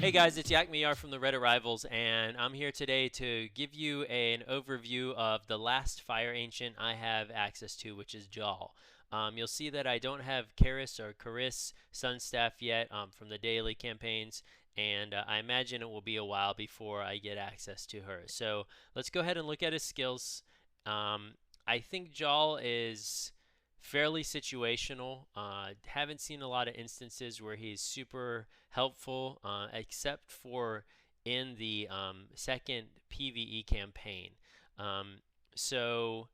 Hey guys, it's Yak Miyar from the Reddit Rivals, and I'm here today to give you an overview of the last Fire Ancient I have access to, which is Jal. You'll see that I don't have Karis or Karis Sunstaff yet from the daily campaigns, and I imagine it will be a while before I get access to her. So let's go ahead and look at his skills. I think Jal is fairly situational. Haven't seen a lot of instances where he's super helpful, except for in the second PvE campaign. Um, so,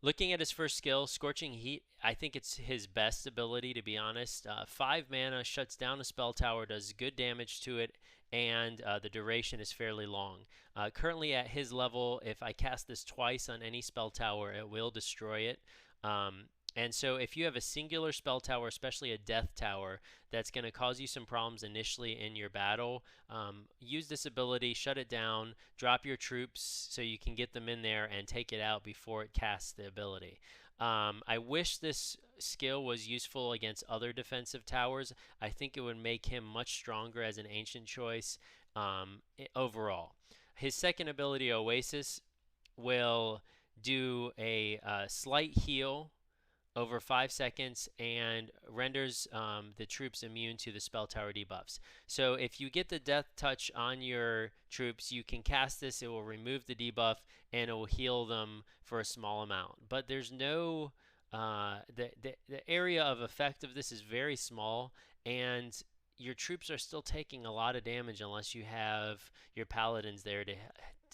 looking at his first skill, Scorching Heat, I think it's his best ability, to be honest. 5 mana, shuts down a spell tower, does good damage to it, and the duration is fairly long. Currently at his level, if I cast this twice on any spell tower, it will destroy it. And so, if you have a singular spell tower, especially a death tower, that's going to cause you some problems initially in your battle, use this ability, shut it down, drop your troops so you can get them in there and take it out before it casts the ability. I wish this skill was useful against other defensive towers. I think it would make him much stronger as an ancient choice overall. His second ability, Oasis, will do a slight heal over 5 seconds and renders the troops immune to the spell tower debuffs. So if you get the death touch on your troops, you can cast this, it will remove the debuff, and it will heal them for a small amount. But there's no the area of effect of this is very small, and your troops are still taking a lot of damage unless you have your paladins there to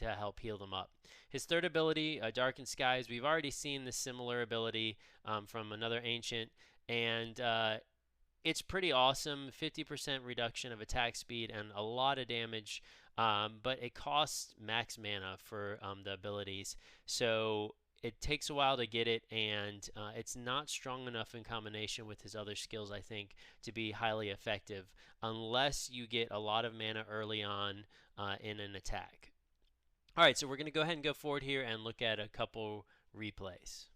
help heal them up. His third ability, Darkened Skies, we've already seen this similar ability from another ancient, and it's pretty awesome. 50% reduction of attack speed and a lot of damage, but it costs max mana for the abilities. So it takes a while to get it, and it's not strong enough in combination with his other skills, I think, to be highly effective unless you get a lot of mana early on in an attack. All right, so we're going to go ahead and go forward here and look at a couple replays.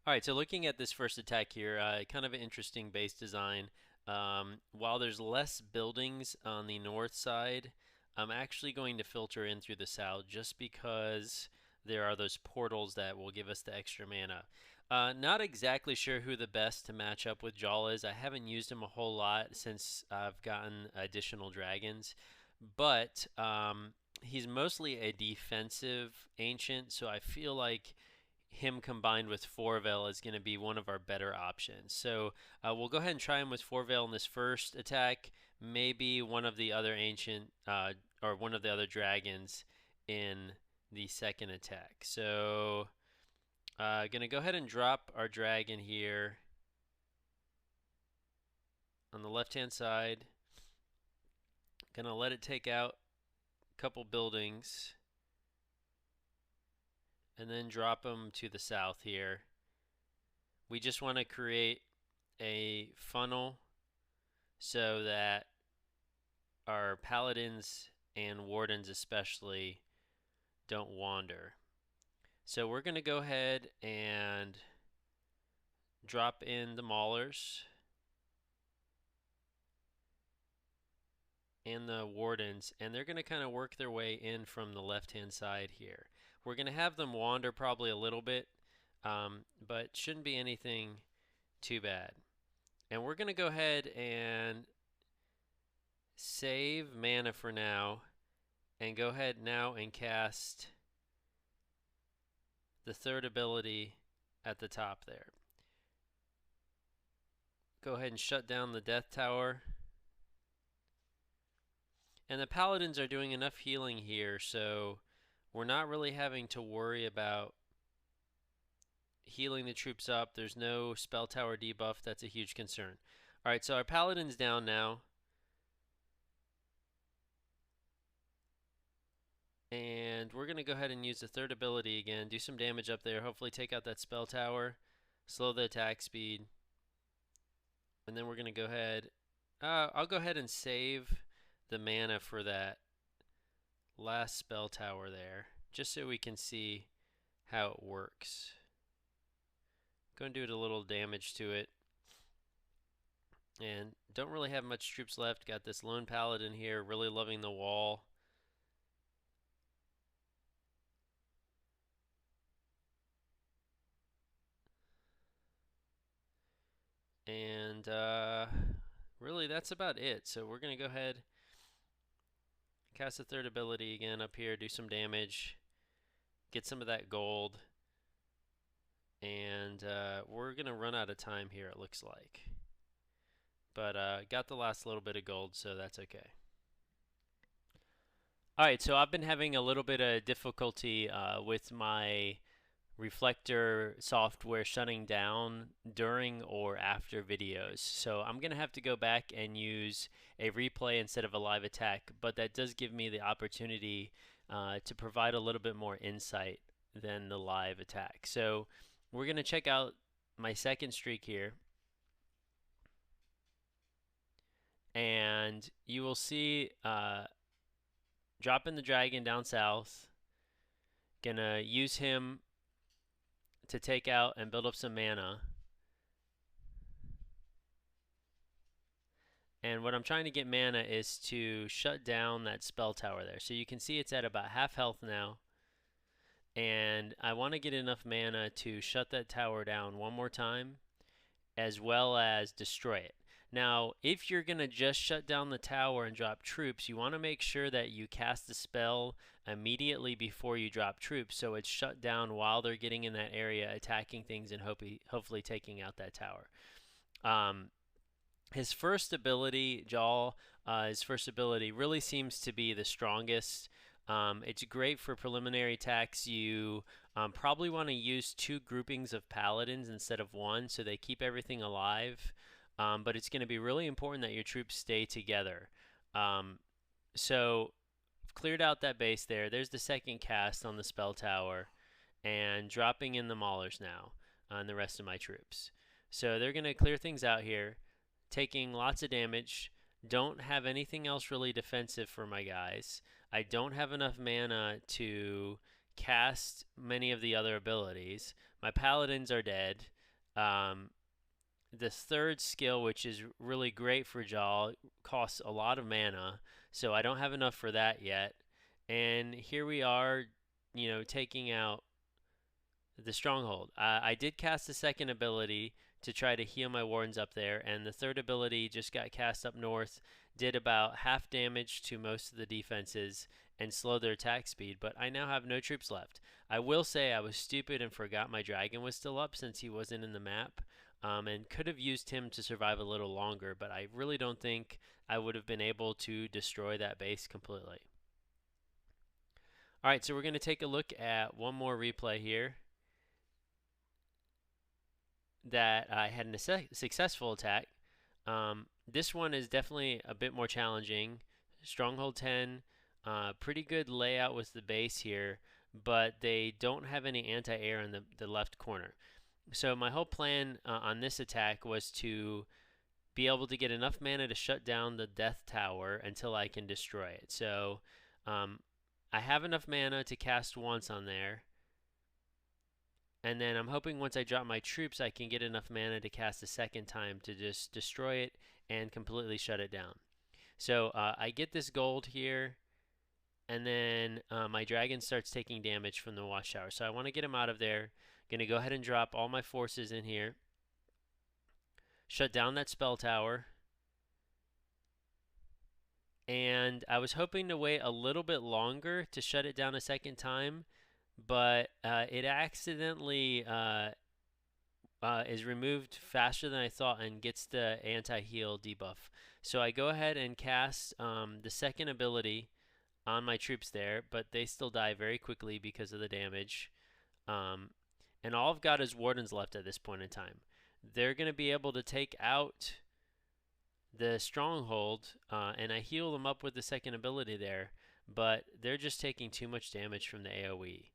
All right, so looking at this first attack here, kind of an interesting base design. While there's less buildings on the north side, I'm actually going to filter in through the south just because there are those portals that will give us the extra mana. Not exactly sure who the best to match up with Jal is. I haven't used him a whole lot since I've gotten additional dragons, but he's mostly a defensive ancient, so I feel like him combined with Forvel is going to be one of our better options. So we'll go ahead and try him with Forvel in this first attack. Maybe one of the other ancient or one of the other dragons in the second attack. So going to go ahead and drop our dragon here on the left hand side. Going to let it take out a couple buildings and then drop them to the south here. We just want to create a funnel so that our paladins and wardens especially don't wander. So we're going to go ahead and drop in the maulers and the wardens, and they're going to kind of work their way in from the left hand side here. We're going to have them wander probably a little bit, but shouldn't be anything too bad. And we're going to go ahead and save mana for now and go ahead now and cast the third ability at the top there. Go ahead and shut down the death tower. And the paladins are doing enough healing here, so we're not really having to worry about healing the troops up. There's no spell tower debuff. That's a huge concern. All right, so our paladin's down now. And we're going to go ahead and use the third ability again. Do some damage up there. Hopefully take out that spell tower. Slow the attack speed. And then we're going to go ahead. I'll go ahead and save the mana for that last spell tower there, just so we can see how it works. Going to do a little damage to it. And don't really have much troops left. Got this lone paladin here, really loving the wall. And really, that's about it. So we're going to go ahead, cast a third ability again up here, do some damage, get some of that gold. And we're going to run out of time here, it looks like. But got the last little bit of gold, so that's okay. Alright, so I've been having a little bit of difficulty with my reflector software shutting down during or after videos. So I'm going to have to go back and use a replay instead of a live attack, but that does give me the opportunity to provide a little bit more insight than the live attack. So we're going to check out my second streak here. And you will see dropping the dragon down south. Gonna use him to take out and build up some mana. And what I'm trying to get mana is to shut down that spell tower there. So you can see it's at about half health now. And I want to get enough mana to shut that tower down one more time, as well as destroy it. Now, if you're going to just shut down the tower and drop troops, you want to make sure that you cast the spell immediately before you drop troops, so it's shut down while they're getting in that area, attacking things, and hopefully taking out that tower. His first ability, Jaal, his first ability really seems to be the strongest. It's great for preliminary attacks. You probably want to use 2 groupings of paladins instead of 1, so they keep everything alive. But it's going to be really important that your troops stay together. So cleared out that base there. There's the second cast on the spell tower, and dropping in the maulers now on the rest of my troops. So they're going to clear things out here, taking lots of damage. Don't have anything else really defensive for my guys. I don't have enough mana to cast many of the other abilities. My paladins are dead. The third skill, which is really great for Jaal, costs a lot of mana, so I don't have enough for that yet. And here we are, taking out the stronghold. I did cast the second ability to try to heal my wardens up there, and the third ability just got cast up north, did about half damage to most of the defenses and slowed their attack speed, but I now have no troops left. I will say I was stupid and forgot my dragon was still up since he wasn't in the map, and could have used him to survive a little longer, but I really don't think I would have been able to destroy that base completely. Alright, so we're going to take a look at one more replay here that I had a successful attack. This one is definitely a bit more challenging. Stronghold 10, pretty good layout with the base here, but they don't have any anti-air in the left corner. So my whole plan on this attack was to be able to get enough mana to shut down the death tower until I can destroy it. So I have enough mana to cast once on there. And then I'm hoping once I drop my troops, I can get enough mana to cast a second time to just destroy it and completely shut it down. So I get this gold here, and then my dragon starts taking damage from the watchtower. So I want to get him out of there. Going to go ahead and drop all my forces in here. Shut down that spell tower. And I was hoping to wait a little bit longer to shut it down a second time, but it accidentally is removed faster than I thought and gets the anti-heal debuff. So I go ahead and cast the second ability on my troops there, but they still die very quickly because of the damage. And all I've got is wardens left at this point in time. They're going to be able to take out the stronghold, and I heal them up with the second ability there, but they're just taking too much damage from the AoE.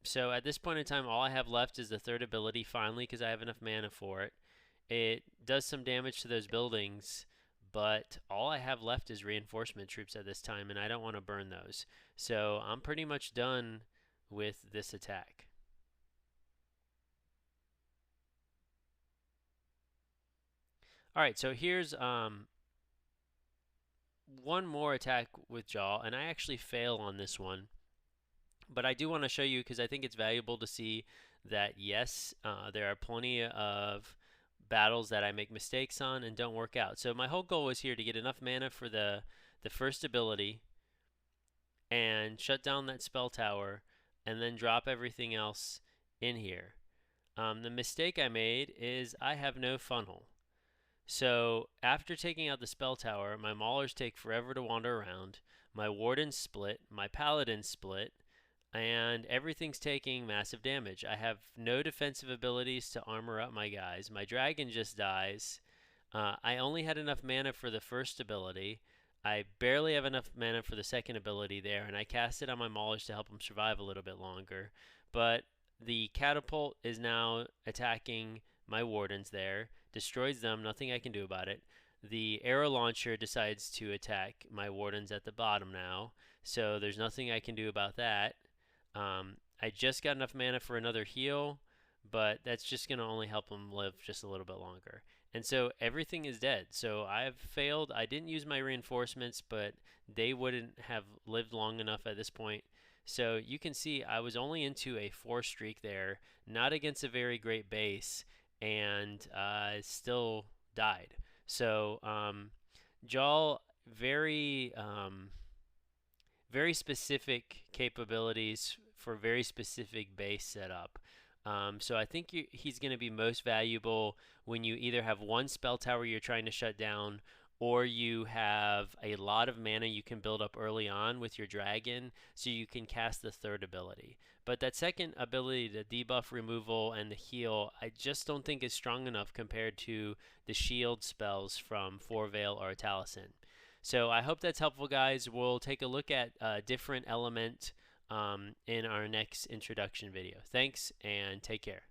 So at this point in time, all I have left is the third ability, finally, because I have enough mana for it. It does some damage to those buildings, but all I have left is reinforcement troops at this time, and I don't want to burn those. So I'm pretty much done with this attack. All right, so here's one more attack with Jaw, and I actually fail on this one. But I do want to show you because I think it's valuable to see that yes, there are plenty of battles that I make mistakes on and don't work out. So my whole goal was here to get enough mana for the first ability and shut down that spell tower and then drop everything else in here. The mistake I made is I have no funnel. So after taking out the spell tower, my maulers take forever to wander around, my wardens split, my paladins split, and everything's taking massive damage. I have no defensive abilities to armor up my guys. My dragon just dies. I only had enough mana for the first ability. I barely have enough mana for the second ability there, and I cast it on my maulers to help them survive a little bit longer. But the catapult is now attacking my wardens there, destroys them, nothing I can do about it. The arrow launcher decides to attack my wardens at the bottom now, so there's nothing I can do about that. I just got enough mana for another heal, but that's just going to only help them live just a little bit longer. And so everything is dead. So I've failed. I didn't use my reinforcements, but they wouldn't have lived long enough at this point. So you can see I was only into a 4 streak there, not against a very great base, and still died. So Jaw, very very specific capabilities for very specific base setup. So I think he's going to be most valuable when you either have one spell tower you're trying to shut down, or you have a lot of mana you can build up early on with your dragon so you can cast the third ability. But that second ability, the debuff removal and the heal, I just don't think is strong enough compared to the shield spells from Four Veil or Taliesin. So I hope that's helpful, guys. We'll take a look at a different element in our next introduction video. Thanks, and take care.